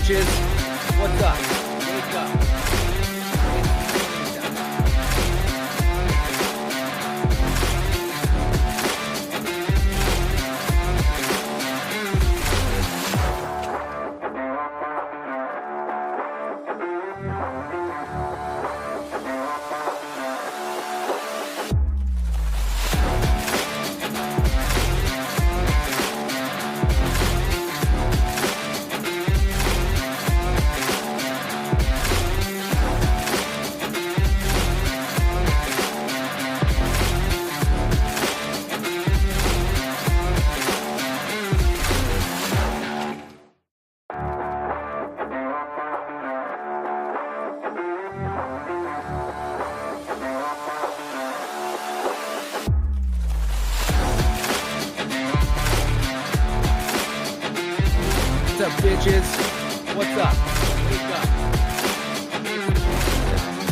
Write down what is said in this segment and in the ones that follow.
bitches? What's up? Wake up. It's morning time. What's up, bitches? What's up? Wake up. It's morning time.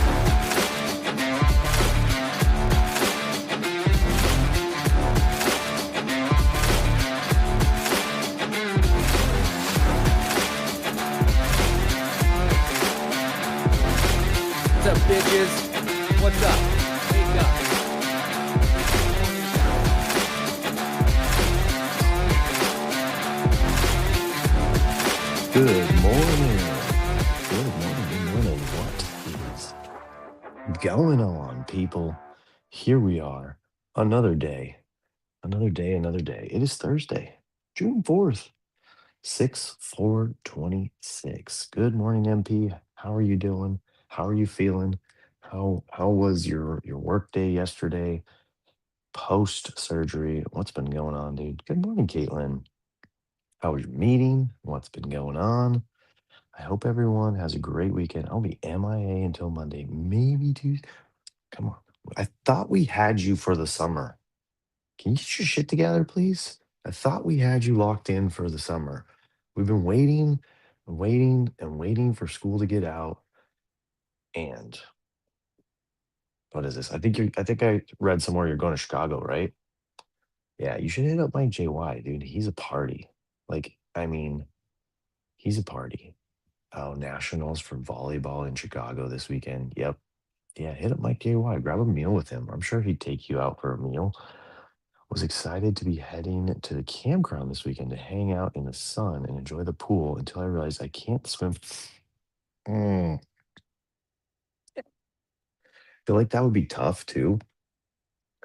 What's up, bitches? What's up? Wake up. It's morning time. Good morning. Good morning. Good morning. What is going on, people? Here we are. Another day. Another day. Another day. It is Thursday, June 4th, 6/4/26. Good morning, MP. How are you doing? How are you feeling? How was your work day yesterday? Post surgery. What's been going on, dude? Good morning, Caitlin. How was your meeting? What's been going on? I hope everyone has a great weekend. I'll be MIA until Monday, maybe Tuesday. Come on. I thought we had you for the summer. Can you get your shit together, please? I thought we had you locked in for the summer. We've been waiting and waiting and waiting for school to get out. And what is this? I think I read somewhere you're going to Chicago, right? Yeah, you should hit up Mike JY, dude. He's a party. Like, I mean, he's a party. Oh, nationals for volleyball in Chicago this weekend. Yep. Yeah, hit up Mike JY. Grab a meal with him. I'm sure he'd take you out for a meal. Was excited to be heading to the campground this weekend to hang out in the sun and enjoy the pool until I realized I can't swim. Mm, feel like that would be tough too.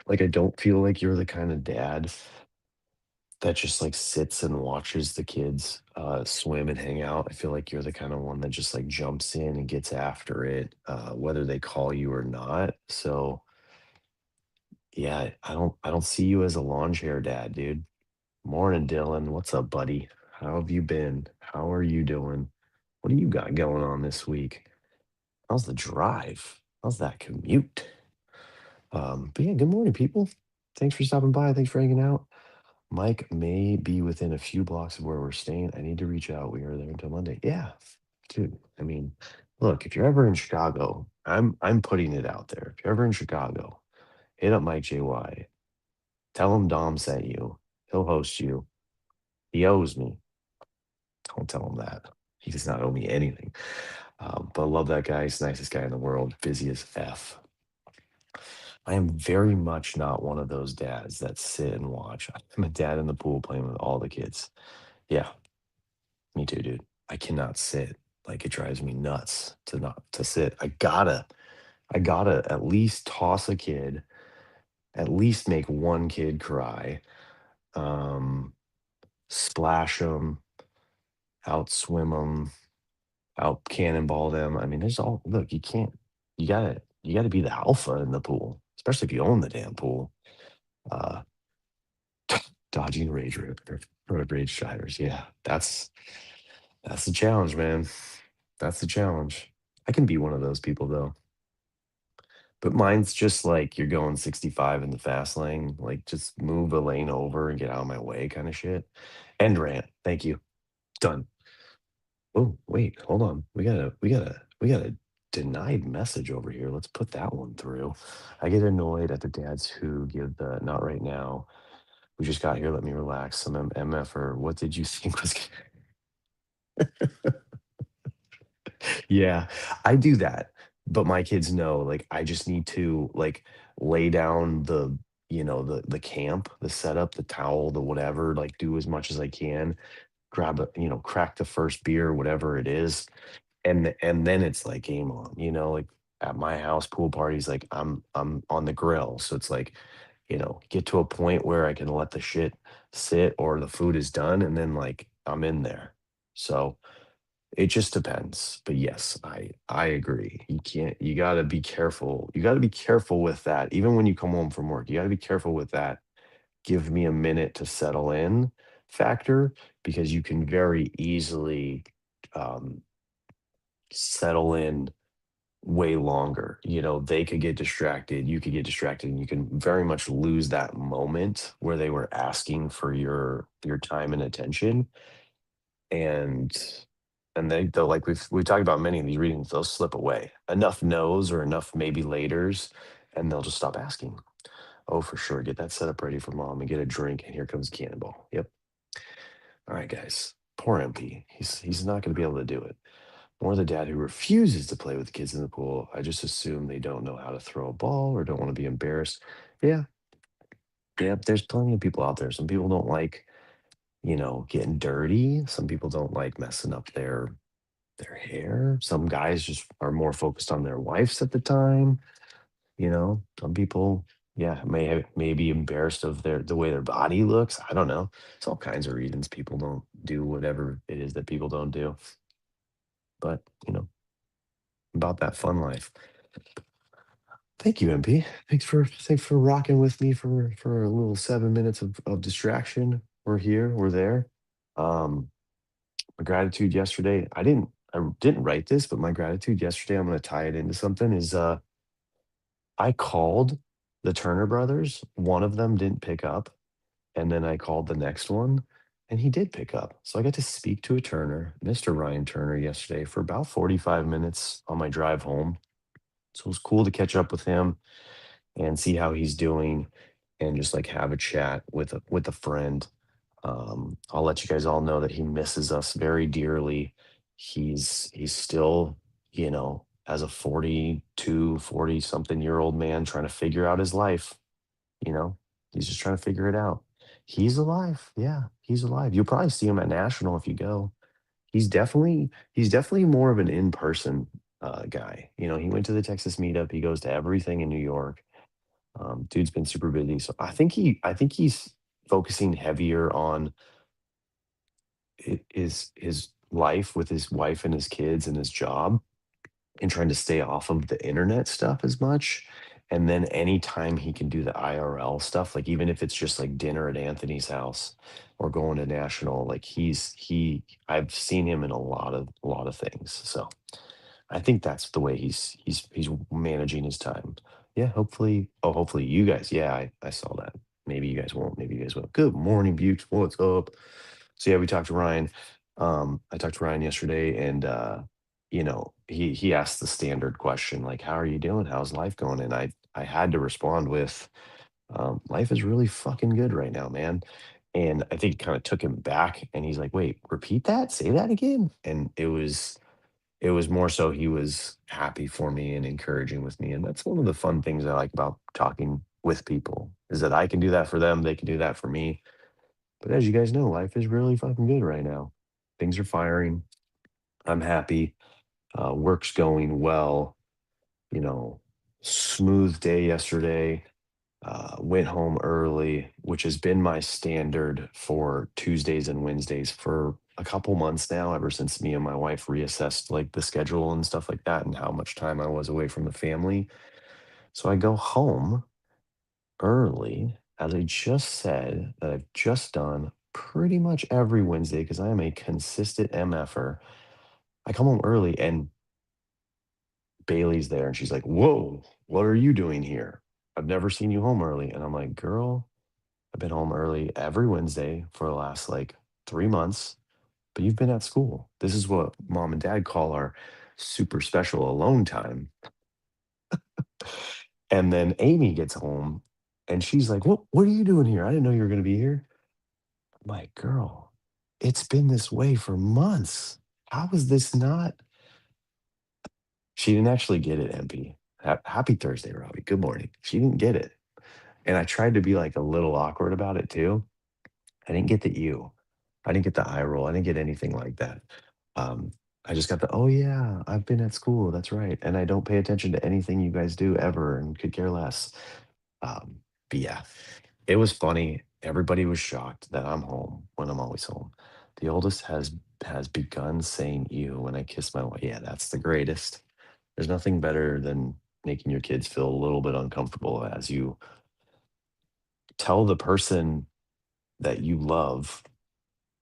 Like I don't feel like you're the kind of dad that just like sits and watches the kids swim and hang out. I feel like you're the kind of one that just like jumps in and gets after it, whether they call you or not. So yeah, I don't see you as a lawn chair dad, dude. Morning, Dylan. What's up, buddy? How have you been? How are you doing? What do you got going on this week? How's the drive? How's that commute? But yeah, good morning, people. Thanks for stopping by. Thanks for hanging out. Mike may be within a few blocks of where we're staying. I need to reach out. We are there until Monday. Yeah, dude. I mean, look, if you're ever in Chicago, I'm putting it out there. If you're ever in Chicago, hit up Mike JY. Tell him Dom sent you. He'll host you. He owes me. Don't tell him that. He does not owe me anything. But I love that guy. He's the nicest guy in the world. Busy as F. I am very much not one of those dads that sit and watch. I'm a dad in the pool playing with all the kids. Yeah, me too, dude. I cannot sit. Like it drives me nuts to not to sit. I gotta at least toss a kid, at least make one kid cry, um, splash them, outswim them, out cannonball them. I mean, there's all look, you gotta be the alpha in the pool, especially if you own the damn pool. Uh dodging rage shiders. Yeah, that's the challenge, man. That's the challenge. I can be one of those people though. But mine's just like you're going 65 in the fast lane, like just move a lane over and get out of my way kind of shit. End rant. Thank you. Done. Oh, wait, hold on. We got a denied message over here. Let's put that one through. I get annoyed at the dads who give the not right now. We just got here. Let me relax. Some MFer. What did you think was? Yeah, I do that, but my kids know, like, I just need to, like, lay down the camp, the setup, the towel, the whatever, like, do as much as I can, grab crack the first beer, whatever it is, and then it's like game on, like, at my house, pool parties, like, I'm on the grill, so it's like, get to a point where I can let the shit sit or the food is done, and then, like, I'm in there. So it just depends, but yes, I agree. You gotta be careful. You gotta be careful with that. Even when you come home from work, you gotta be careful with that. Give me a minute to settle in factor because you can very easily um, settle in way longer. They could get distracted, you could get distracted, and you can very much lose that moment where they were asking for your time and attention and they'll like we talked about many of these readings, they'll slip away. Enough no's or enough maybe laters, and they'll just stop asking. Oh, for sure. Get that set up ready for mom and get a drink, and here comes Cannonball. Yep. All right, guys. Poor MP. He's not going to be able to do it. More the dad who refuses to play with the kids in the pool. I just assume they don't know how to throw a ball or don't want to be embarrassed. Yeah, yeah. There's plenty of people out there. Some people don't like, getting dirty. Some people don't like messing up their hair. Some guys just are more focused on their wives at the time. Some people, yeah, may be embarrassed of the way their body looks. I don't know. It's all kinds of reasons people don't do whatever it is that people don't do. But about that fun life. Thank you, MP. Thanks for rocking with me for a little 7 minutes of distraction. We're here. We're there. Um, my gratitude yesterday. I didn't write this, but my gratitude yesterday, I'm gonna tie it into something, is I called the Turner brothers. One of them didn't pick up, and then I called the next one, and he did pick up. So I got to speak to a Turner, Mr. Ryan Turner, yesterday for about 45 minutes on my drive home. So it was cool to catch up with him and see how he's doing and just like have a chat with a friend. I'll let you guys all know that he misses us very dearly. He's still, as a 40 something year old man trying to figure out his life, you know. He's just trying to figure it out. He's alive. Yeah, he's alive. You'll probably see him at National if you go. He's definitely more of an in-person guy. He went to the Texas meetup. He goes to everything in New York. Dude's been super busy, so I think he's focusing heavier on his life with his wife and his kids and his job and trying to stay off of the internet stuff as much. And then anytime he can do the IRL stuff, like even if it's just like dinner at Anthony's house or going to National, like I've seen him in a lot of things. So I think that's the way he's managing his time. Yeah, hopefully you guys. Yeah, I saw that. Maybe you guys won't. Maybe you guys will. Good morning, Bukes. What's up? So yeah, we talked to Ryan. I talked to Ryan yesterday, and he asked the standard question like, "How are you doing? How's life going?" And I had to respond with, "Life is really fucking good right now, man." And I think it kind of took him back, and he's like, "Wait, repeat that? Say that again?" And it was more so he was happy for me and encouraging with me, and that's one of the fun things I like about talking with people is that I can do that for them, they can do that for me. But as you guys know, life is really fucking good right now. Things are firing. I'm happy. Work's going well. You know, smooth day yesterday. Went home early, which has been my standard for Tuesdays and Wednesdays for a couple months now, ever since me and my wife reassessed like the schedule and stuff like that and how much time I was away from the family. So I go home early, as I just said, that I've just done pretty much every Wednesday because I am a consistent MFer. I come home early and Bailey's there and she's like, "Whoa, what are you doing here? I've never seen you home early." And I'm like, "Girl, I've been home early every Wednesday for the last like 3 months, but you've been at school. This is what mom and dad call our super special alone time." And then Amy gets home and she's like, "What are you doing here? I didn't know you were going to be here." I'm like, "Girl, it's been this way for months. How is this not?" She didn't actually get it, MP. Happy Thursday, Robbie. Good morning. She didn't get it. And I tried to be like a little awkward about it too. I didn't get the ew. I didn't get the eye roll. I didn't get anything like that. Um, I just got the, oh yeah, I've been at school. That's right. And I don't pay attention to anything you guys do ever and could care less. Um, but yeah, it was funny. Everybody was shocked that I'm home when I'm always home. The oldest has begun saying ew when I kiss my wife. Yeah, that's the greatest. There's nothing better than making your kids feel a little bit uncomfortable as you tell the person that you love,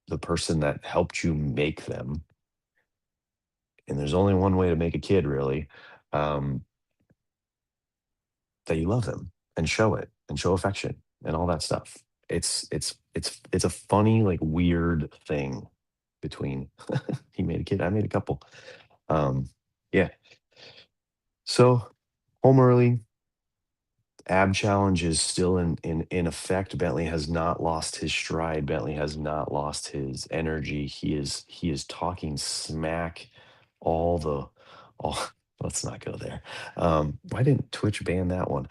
the person that helped you make them, and there's only one way to make a kid really, um, that you love them and show affection and all that stuff. It's a funny, like weird thing between he made a kid, I made a couple. Um, yeah. So home early, ab challenge is still in effect. Bentley has not lost his stride. Bentley has not lost his energy. He is talking smack all the all let's not go there. Why didn't Twitch ban that one?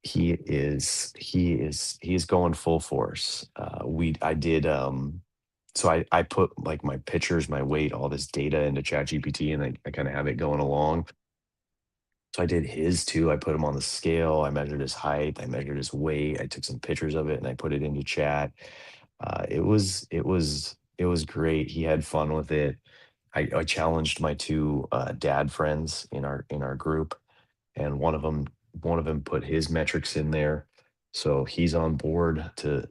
He is going full force. We I did so I put like my pictures, my weight, all this data into ChatGPT and I kind of have it going along. So I did his too. I put him on the scale. I measured his height. I measured his weight. I took some pictures of it and I put it into chat. It was great. He had fun with it. I challenged my two dad friends in our group, and one of them put his metrics in there. So he's on board to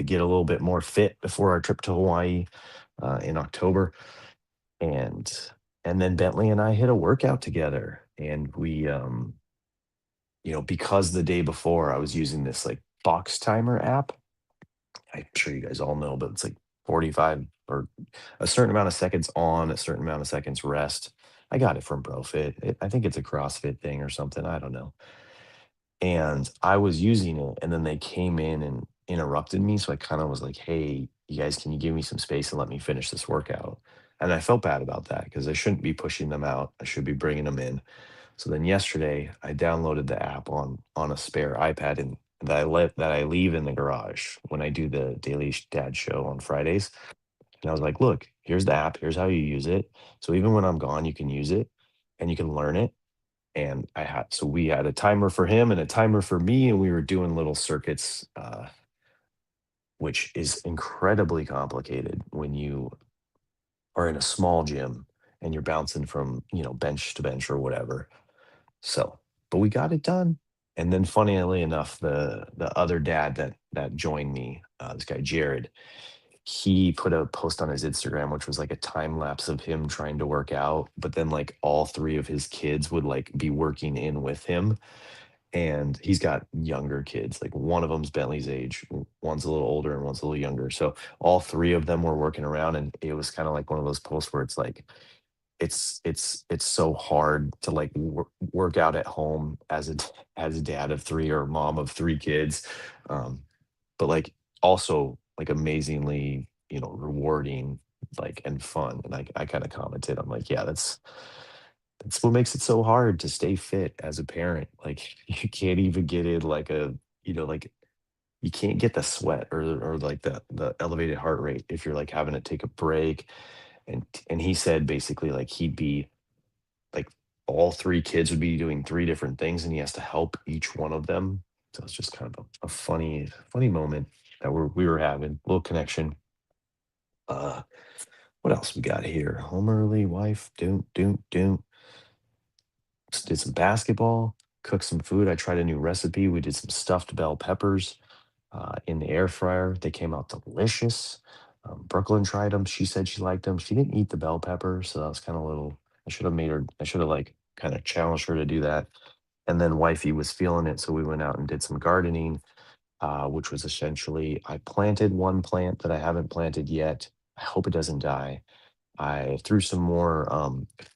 get a little bit more fit before our trip to Hawaii in October, and and then Bentley and I hit a workout together, and because the day before I was using this like box timer app. I'm sure you guys all know, but it's like 45 or a certain amount of seconds on, a certain amount of seconds rest. I got it from BroFit. I think it's a CrossFit thing or something. I don't know. And I was using it, and then they came in and interrupted me. So I kind of was like, hey, you guys, can you give me some space and let me finish this workout? And I felt bad about that because I shouldn't be pushing them out. I should be bringing them in. So then yesterday, I downloaded the app on a spare iPad and that I leave in the garage when I do the Daily Dad Show on Fridays. And I was like, look, here's the app. Here's how you use it. So even when I'm gone, you can use it and you can learn it. And we had a timer for him and a timer for me, and we were doing little circuits, which is incredibly complicated when you are in a small gym and you're bouncing from bench to bench or whatever. So, but we got it done. And then funnily enough, the other dad that joined me, this guy Jared, he put a post on his Instagram, which was like a time lapse of him trying to work out, but then like all three of his kids would like be working in with him. And he's got younger kids. Like one of them's Bentley's age, one's a little older and one's a little younger. So all three of them were working around, and it was kind of like one of those posts where it's like it's so hard to like work out at home as a dad of three or mom of three kids, but like also like amazingly rewarding, like, and fun. And I kind of commented, I'm like, yeah, that's what makes it so hard to stay fit as a parent. Like you can't even get in like like you can't get the sweat or like the elevated heart rate if you're like having to take a break. And he said basically like he'd be like all three kids would be doing three different things and he has to help each one of them. So it's just kind of a funny moment that we were having, little connection. Uh what else we got here? Home early, wife, doom. Did some basketball, cooked some food. I tried a new recipe. We did some stuffed bell peppers in the air fryer. They came out delicious. Brooklyn tried them. She said she liked them. She didn't eat the bell pepper, so that was kind of a little. I should have made her. I should have like kind of challenged her to do that. And then wifey was feeling it, so we went out and did some gardening, which was essentially I planted one plant that I haven't planted yet. I hope it doesn't die. I threw some more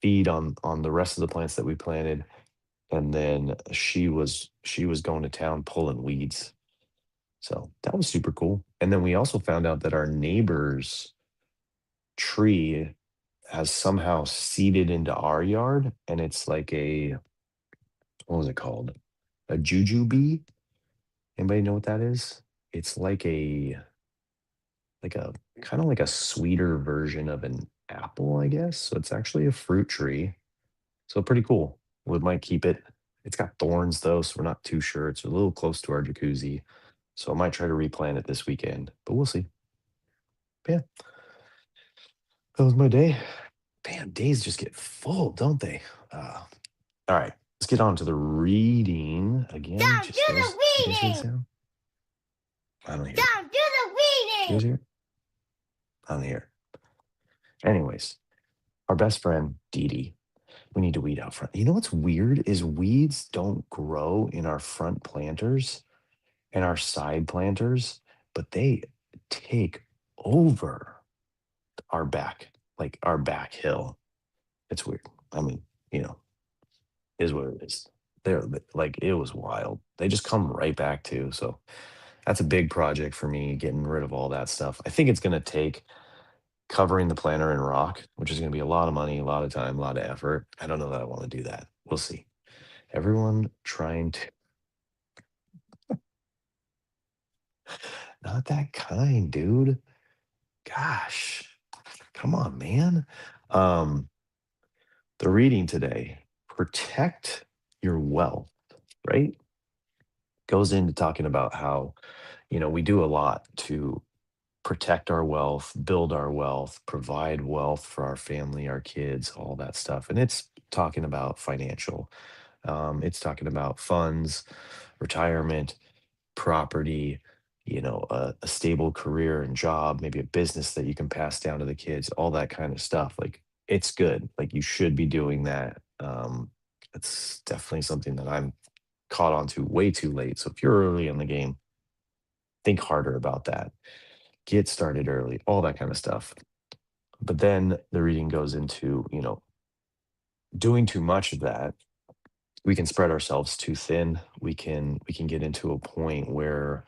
feed on the rest of the plants that we planted, and then she was going to town pulling weeds. So that was super cool. And then we also found out that our neighbor's tree has somehow seeded into our yard, and it's like a what was it called? A jujube. Anybody know what that is? It's like a kind of like a sweeter version of an apple, I guess. So it's actually a fruit tree. So pretty cool. We might keep it. It's got thorns though, so we're not too sure. It's a little close to our jacuzzi. So I might try to replant it this weekend, but we'll see. But yeah, that was my day. Man, days just get full, don't they? All right, let's get on to the reading again. Don't do Just the you guys hear the reading. sound? I don't hear it. Don't do the You guys reading. hear it? I don't hear it. Anyways, our best friend Dee Dee. We need to weed out front. You know what's weird is weeds don't grow in our front planters and our side planters, but they take over our back, like our back hill. It's weird. I mean, you know, is what it is. They're like it was wild. They just come right back too. So that's a big project for me, getting rid of all that stuff. I think it's gonna take covering the planter in rock, which is gonna be a lot of money, a lot of time, a lot of effort. I don't know that I want to do that. We'll see. Everyone trying to not that kind, dude. Gosh. Come on, man. Um, the reading today, protect your wealth, right? Goes into talking about how, we do a lot to protect our wealth, build our wealth, provide wealth for our family, our kids, all that stuff. And it's talking about financial. It's talking about funds, retirement, property, a stable career and job, maybe a business that you can pass down to the kids, all that kind of stuff. Like it's good. Like you should be doing that. It's definitely something that I'm caught on to way too late. So if you're early in the game, think harder about that. Get started early, all that kind of stuff. But then the reading goes into, doing too much of that, we can spread ourselves too thin. We can get into a point where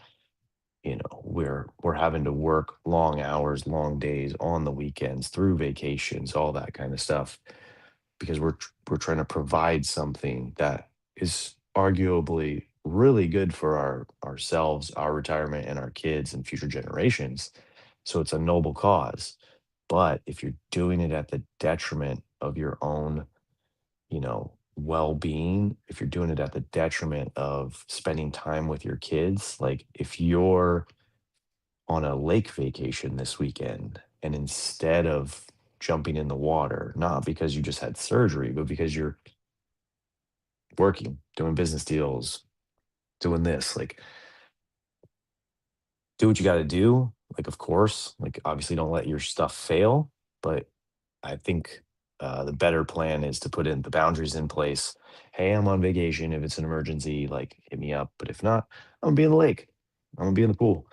we're having to work long hours, long days on the weekends, through vacations, all that kind of stuff, because we're trying to provide something that is arguably really good for ourselves, our retirement, and our kids and future generations. So it's a noble cause. But if you're doing it at the detriment of your own, well-being, if you're doing it at the detriment of spending time with your kids, like if you're on a lake vacation this weekend and instead of jumping in the water, not because you just had surgery, but because you're working, doing business deals, doing this, like do what you got to do. Like, of course, like obviously don't let your stuff fail, but I think the better plan is to put in the boundaries in place. Hey, I'm on vacation. If it's an emergency, like hit me up. But if not, I'm gonna be in the lake. I'm gonna be in the pool.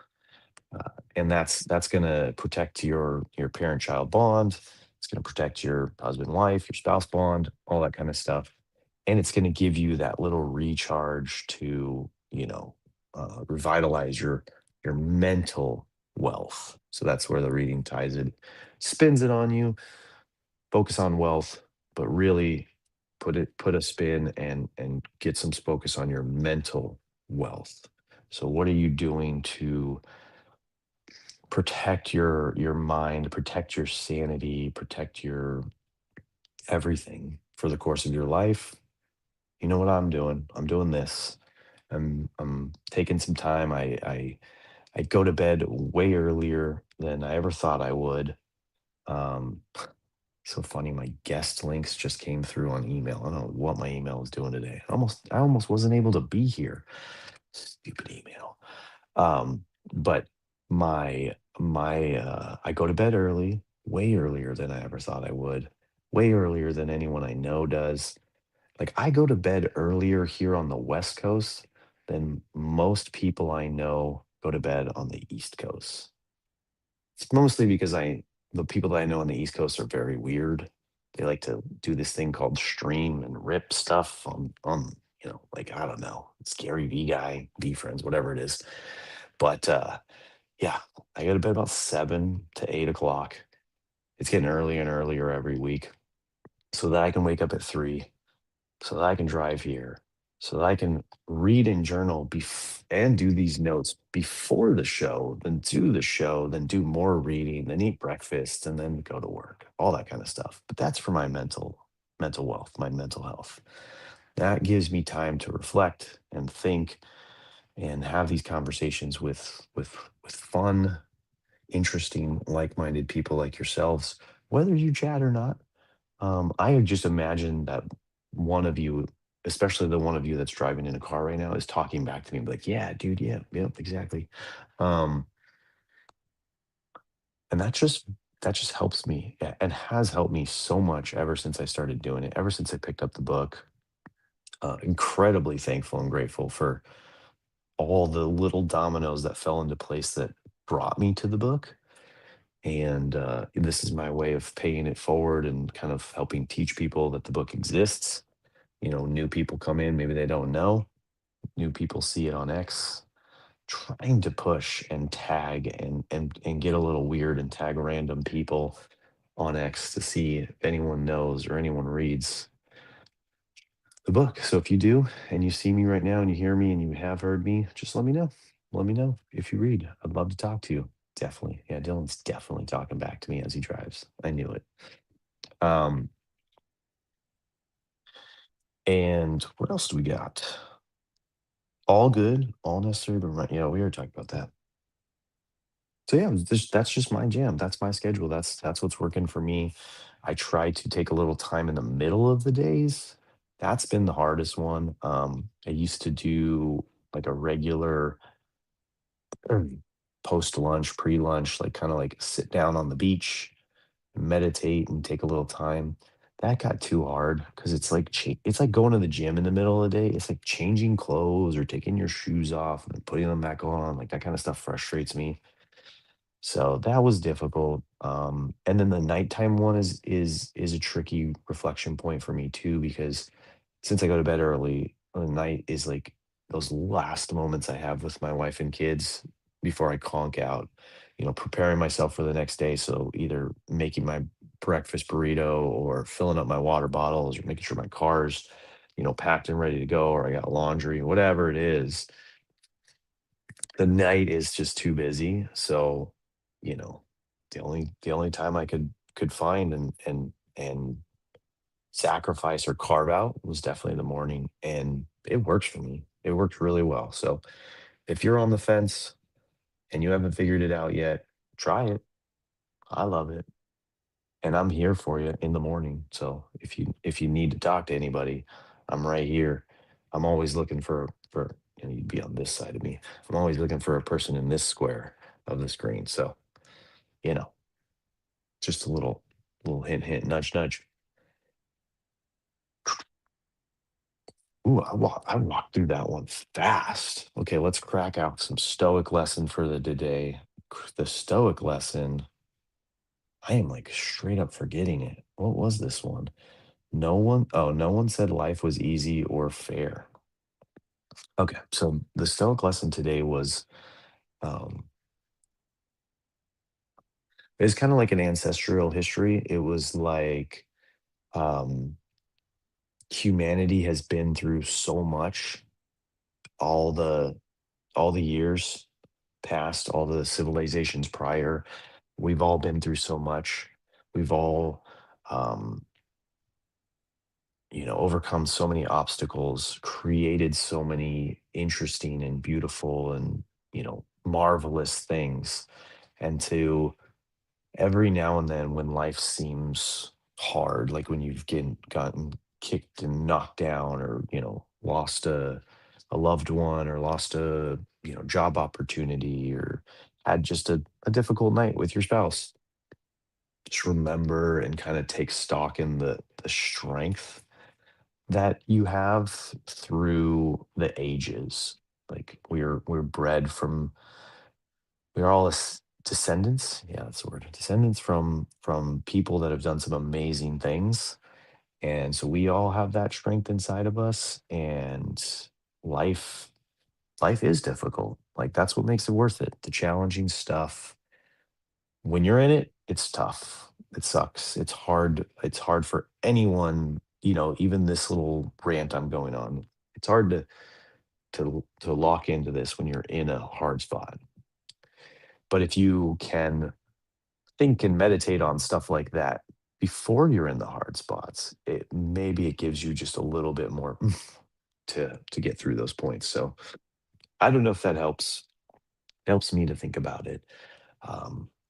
And that's going to protect your parent child bond. It's going to protect your husband wife, your spouse bond, all that kind of stuff. And it's going to give you that little recharge to revitalize your mental wealth. So that's where the reading ties it, spins it on you. Focus on wealth, but really put a spin and get some focus on your mental wealth. So what are you doing to protect your mind, protect your sanity, protect your everything for the course of your life? You know what I'm doing? I'm doing this. I'm taking some time. I go to bed way earlier than I ever thought I would. Um, so funny. My guest links just came through on email. I don't know what my email is doing today. I almost wasn't able to be here. Stupid email. But I go to bed early, way earlier than I ever thought I would, way earlier than anyone I know does. Like I go to bed earlier here on the West Coast than most people I know go to bed on the East Coast. It's mostly because the people that I know on the East Coast are very weird. They like to do this thing called stream and rip stuff on like I don't know, it's Gary V guy, V friends, whatever it is. But yeah, I go to bed about 7 to 8 o'clock. It's getting earlier and earlier every week so that I can wake up at 3, so that I can drive here, so that I can read and journal and do these notes before the show, then do the show, then do more reading, then eat breakfast, and then go to work, all that kind of stuff. But that's for my mental wealth, my mental health. That gives me time to reflect and think and have these conversations with fun, interesting, like-minded people like yourselves, whether you chat or not. I had just imagined that one of you, especially the one of you that's driving in a car right now, is talking back to me, like, "Yeah, dude, yeah, yep, exactly." Um, and that just helps me and has helped me so much ever since I started doing it. Ever since I picked up the book, incredibly thankful and grateful for all the little dominoes that fell into place that brought me to the book. And this is my way of paying it forward and kind of helping teach people that the book exists. New people come in, maybe they don't know. New people see it on X, trying to push and tag and get a little weird and tag random people on X to see if anyone knows or anyone reads the book. So if you do and you see me right now and you hear me and you have heard me, just let me know. Let me know if you read. I'd love to talk to you. Definitely. Yeah, Dylan's definitely talking back to me as he drives. I knew it. Um, and what else do we got? All good, all necessary, but right. Yeah, we already talked about that. So yeah, that's just my jam. That's my schedule. That's what's working for me. I try to take a little time in the middle of the days. That's been the hardest one. I used to do like a regular post lunch, pre lunch, like kind of like sit down on the beach, meditate, and take a little time. That got too hard because it's like going to the gym in the middle of the day. It's like changing clothes or taking your shoes off and then putting them back on. Like that kind of stuff frustrates me. So that was difficult. And then the nighttime one is a tricky reflection point for me too, because since I go to bed early, the night is like those last moments I have with my wife and kids before I conk out, preparing myself for the next day. So either making my breakfast burrito or filling up my water bottles or making sure my car's, packed and ready to go, or I got laundry, whatever it is, the night is just too busy. So, you know, the only time I could find and sacrifice or carve out was definitely the morning. And it works for me. It works really well. So if you're on the fence and you haven't figured it out yet, try it. I love it. And I'm here for you in the morning. So if you need to talk to anybody, I'm right here. I'm always looking for you'd be on this side of me. I'm always looking for a person in this square of the screen. So, you know, just a little hint hint nudge nudge. Ooh, I walked through that one fast. Okay, let's crack out some stoic lesson for the today. The stoic lesson, I am like straight up forgetting it. What was this one? No one said life was easy or fair. Okay, so the Stoic lesson today was um it's kind of like an ancestral history. It was like um humanity has been through so much, all the years past, all the civilizations prior. We've all been through so much. We've all um overcome so many obstacles, created so many interesting and beautiful and, marvelous things. And to every now and then when life seems hard, like when you've gotten kicked and knocked down or, lost a loved one or lost a, job opportunity or had just a difficult night with your spouse, just remember and kind of take stock in the strength that you have through the ages. Like we're bred from we're all descendants. Yeah, that's the word. Descendants from people that have done some amazing things. And so we all have that strength inside of us. And life life is difficult. Like that's what makes it worth it. The challenging stuff. When you're in it, it's tough. It sucks. It's hard for anyone, even this little rant I'm going on. It's hard to lock into this when you're in a hard spot. But if you can think and meditate on stuff like that before you're in the hard spots, maybe it gives you just a little bit more oomph to get through those points. So I don't know if that helps me to think about it.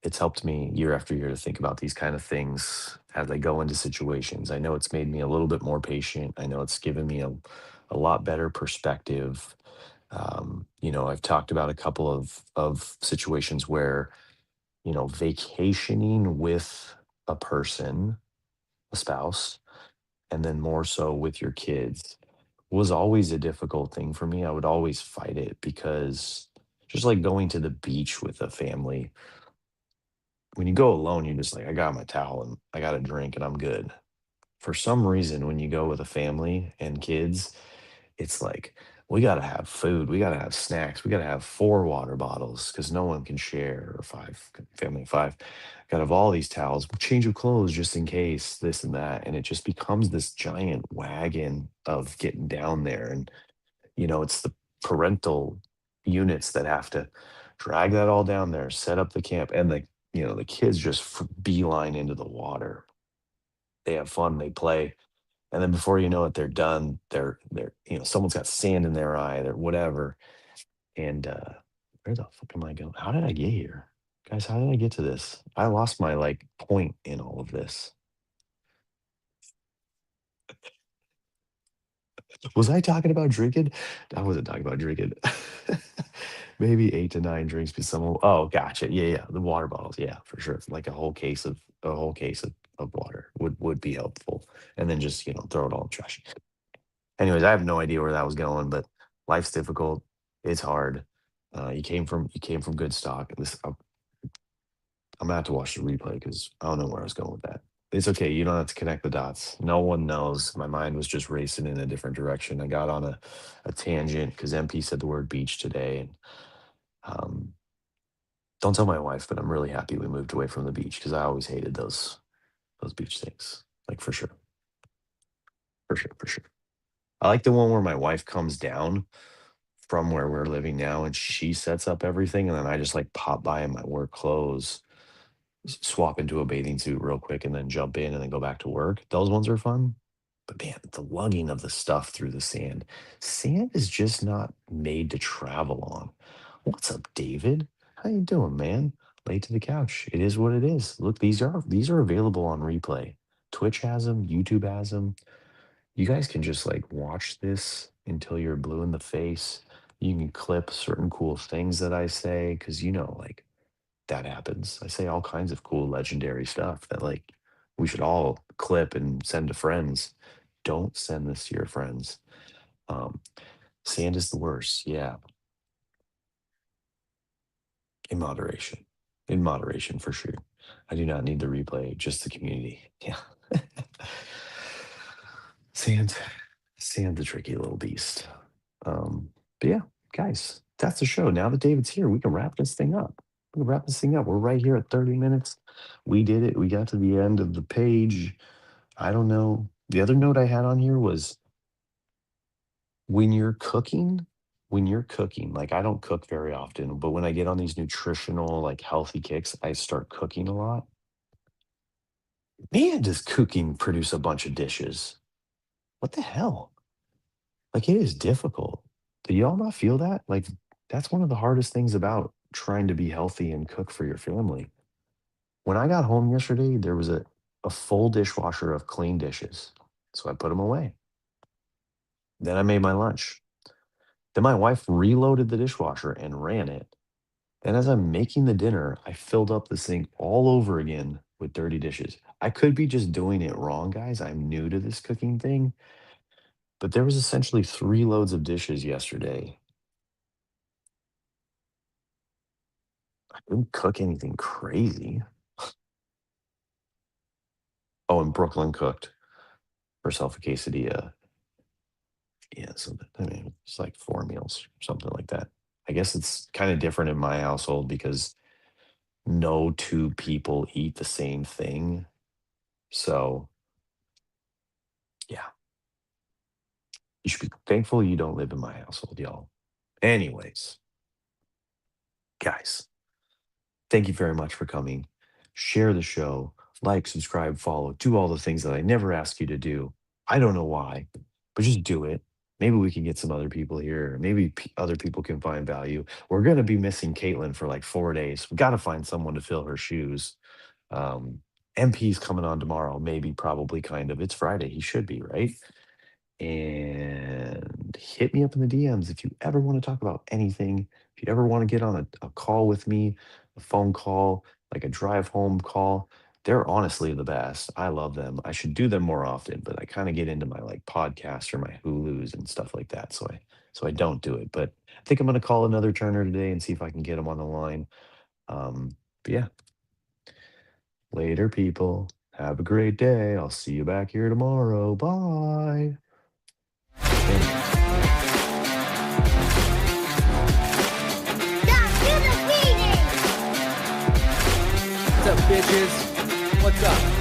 It's helped me year after year to think about these kind of things as I go into situations. I know it's made me a little bit more patient. I know it's given me a lot better perspective. I've talked about a couple of situations where, vacationing with a person, a spouse, and then more so with your kids was always a difficult thing for me. I would always fight it because just like going to the beach with a family, when you go alone, you're just like, I got my towel and I got a drink and I'm good. For some reason, when you go with a family and kids, it's like, we got to have food. We got to have snacks. We got to have four water bottles because no one can share, or five, family of five. Got to have all these towels, change of clothes just in case, this and that. And it just becomes this giant wagon of getting down there. And, it's the parental units that have to drag that all down there, set up the camp. And the kids just beeline into the water. They have fun, they play, and then before you know it, they're done. Someone's got sand in their eye, or whatever. And where the fuck am I going? How did I get here? Guys, how did I get to this? I lost my like point in all of this. Was I talking about drinking? I wasn't talking about drinking. Maybe 8 to 9 drinks, but oh, gotcha. Yeah, yeah. The water bottles. Yeah, for sure. Like a whole case of water would be helpful. And then just, throw it all in the trash. Anyways, I have no idea where that was going, but life's difficult. It's hard. You came from good stock. I'm gonna have to watch the replay because I don't know where I was going with that. It's okay. You don't have to connect the dots. No one knows. My mind was just racing in a different direction. I got on a tangent because MP said the word beach today, and um, don't tell my wife, but I'm really happy we moved away from the beach because I always hated those beach things. Like for sure, for sure, for sure. I like the one where my wife comes down from where we're living now, and she sets up everything, and then I just, like, pop by in my work clothes, swap into a bathing suit real quick, and then jump in and then go back to work. Those ones are fun, but man, the lugging of the stuff through the sand is just not made to travel on. "What's up, David? How you doing, man? Late to the couch. It is what it is. Look, these are available on replay. Twitch has them. YouTube has them. You guys can just like watch this until you're blue in the face. You can clip certain cool things that I say because like that happens. I say all kinds of cool legendary stuff that like we should all clip and send to friends. Don't send this to your friends. Um, Sand is the worst. Yeah, in moderation. In moderation for sure. I do not need the replay, just the community. Yeah. Sand, sand, the tricky little beast. But yeah, guys, that's the show. Now that David's here, we can wrap this thing up. We can wrap this thing up. We're right here at 30 minutes. We did it. We got to the end of the page. I don't know. The other note I had on here was when you're cooking, like I don't cook very often, but when I get on these nutritional, like healthy kicks, I start cooking a lot. Man, does cooking produce a bunch of dishes? What the hell? Like, it is difficult. Do y'all not feel that? Like, that's one of the hardest things about trying to be healthy and cook for your family. When I got home yesterday, there was a full dishwasher of clean dishes. So I put them away. Then I made my lunch. Then my wife reloaded the dishwasher and ran it. And as I'm making the dinner, I filled up the sink all over again with dirty dishes. I could be just doing it wrong, guys. I'm new to this cooking thing, but there was essentially 3 loads of dishes yesterday. I didn't cook anything crazy. Oh, and Brooklyn cooked herself a quesadilla. Yeah, so I mean, it's like 4 meals, something like that. I guess it's kind of different in my household because no two people eat the same thing. So, yeah, you should be thankful you don't live in my household, y'all. Anyways, guys, thank you very much for coming. Share the show, like, subscribe, follow, do all the things that I never ask you to do. I don't know why, but just do it. Maybe we can get some other people here. Maybe other people can find value. We're going to be missing Caitlin for like 4 days. We got to find someone to fill her shoes. Um, MP's coming on tomorrow, maybe, probably, kind of. It's Friday. He should be, right? And hit me up in the DMs if you ever want to talk about anything. If you ever want to get on a call with me, a phone call, like a drive home call, they're honestly the best. I love them. I should do them more often, but I kind of get into my like podcasts or my Hulus and stuff like that. So I don't do it. But I think I'm gonna call another Turner today and see if I can get him on the line. But yeah, later, people. Have a great day. I'll see you back here tomorrow. Bye. Anyways. What's up, bitches? What's up?